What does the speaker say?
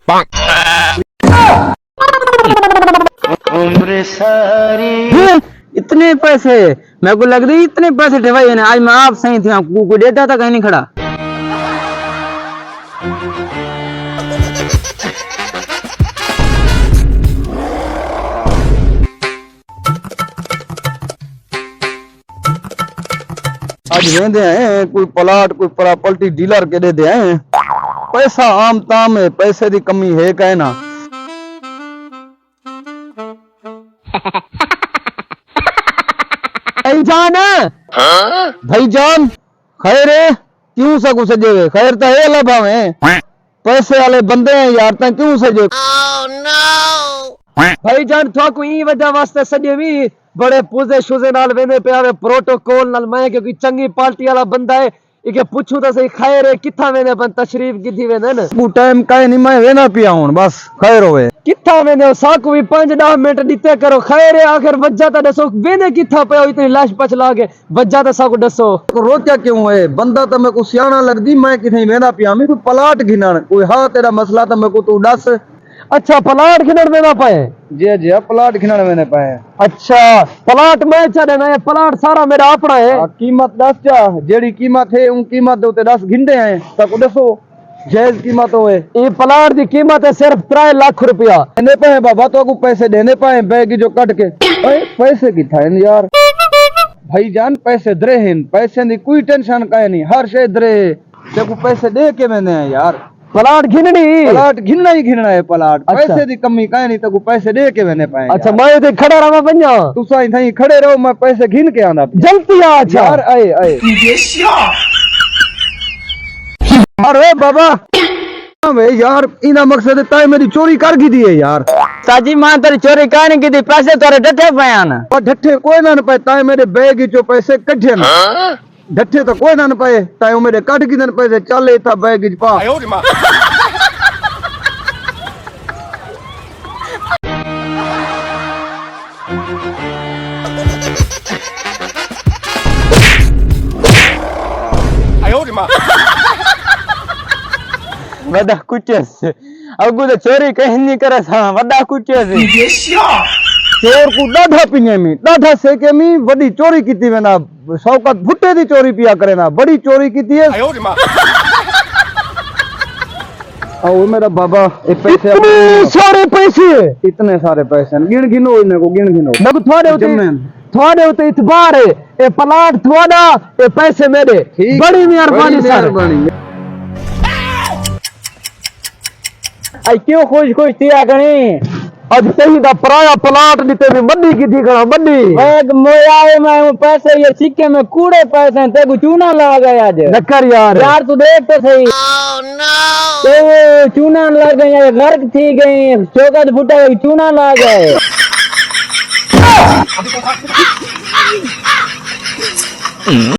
उम्र सारी इतने पैसे मेरे को लग रही इतने पैसे थे भाई आज मैं आप सही थी कोई डेटा था कहीं नहीं खड़ा। आज वेंदे हैं कोई प्लाट कोई प्रॉपर्टी डीलर के दे दे हैं पैसा आम ताम है पैसे की कमी है कहना। भाईजान भाईजान खैर है क्यों सकू सजे हुए खैर तो है ला भावे पैसे वाले बंदे हैं यार ता क्यों सजे। भाईजान थो कोई वजह वास्ते सजे भी बड़े पूजे शुजे नाल वेंदे पे आवे प्रोटोकॉल नाल मैं क्योंकि चंगी पार्टी वाला बंदा है इके पूछू तो सही खैर है किथा वेंदे अपन तशरीफ किथी वेंदे न वो टाइम काई नहीं मैं वेना पिया हूं बस खैर होवे किथा वेंदे साकू भी 5-10 मिनट दिते करो खैर है आखिर वजह तो दसो वेंदे किथा पे इतनी लाश पछ लागे वजह तो साकू दसो रोक्या क्यों है बंदा तो मेरे को सियाना लगदी मैं किथे वेना पिया मैं कोई प्लाट घिनन कोई हा तेरा मसला तो मेरे को तू दस। अच्छा प्लाट खिनड़ में ना पाए जी जी प्लाट खिनड़ में ना पाए। अच्छा प्लाट मैं चढ़े ना प्लाट सारा मेरा अपना है कीमत दस जा जेड़ी कीमत है उन कीमत दे 10 घिंडे हैं तक दसो जायज कीमत होए ये प्लाट की कीमत है सिर्फ 3 लाख रुपया देने पाए बाबा तो को पैसे देने पाए बैग जो कट के पैसे की था यार भाईजान पैसे दरे हैं पैसे की कोई टेंशन का नहीं हर शे दरे तेको पैसे दे के मैंने यार प्लाट घिनना ही घिनना है प्लाट। अच्छा। पैसे की कमी का नहीं तो पैसे दे के मैंने पाए। अच्छा मैं तो खड़ा रहा पंजा तू साईं थई खड़े रहो मैं पैसे घिन के आना जल्दी आ यार आए आए अरे बाबा भाई यार इना मकसद ताई मेरी चोरी कर की दी है यार साजी मां तेरी चोरी काने की दी पैसे तोरे डठे पयान और डठे कोई ना पे ताई मेरे बैग जो पैसे कढे ना डठे तो कोई ना पाए ताई मेरे कट की दिन पैसे चल था बैग पा वदा कुछ अगु तो चोरी कहीं नहीं करे था वदा कुछ चोर को दाढ़ा पिने में दाढ़ा से के में बड़ी चोरी कीती वेना शौकत भुट्टे दी चोरी पिया करे ना बड़ी चोरी कीती है ओ मेरा बाबा ये पैसे इतने सारे पैसे गिन गिनो इने को गिन गिनो मग थोड़े उते इतबार है ये प्लाट थोड़ा ये पैसे मेरे बड़ी मेहरबानी सर आई क्यों खुश खुश थिया गणी आज सही दा पराया प्लाट दिते भी बड्डी की थी करा बड्डी बैग मोया मैं पैसे ये सिक्के में कूड़े पैसे ते को चूना लगा गया आज नकर यार तू देख तो सही तो चूना लग गया गर्क थी गई चौकट फुटा चूना लग गए।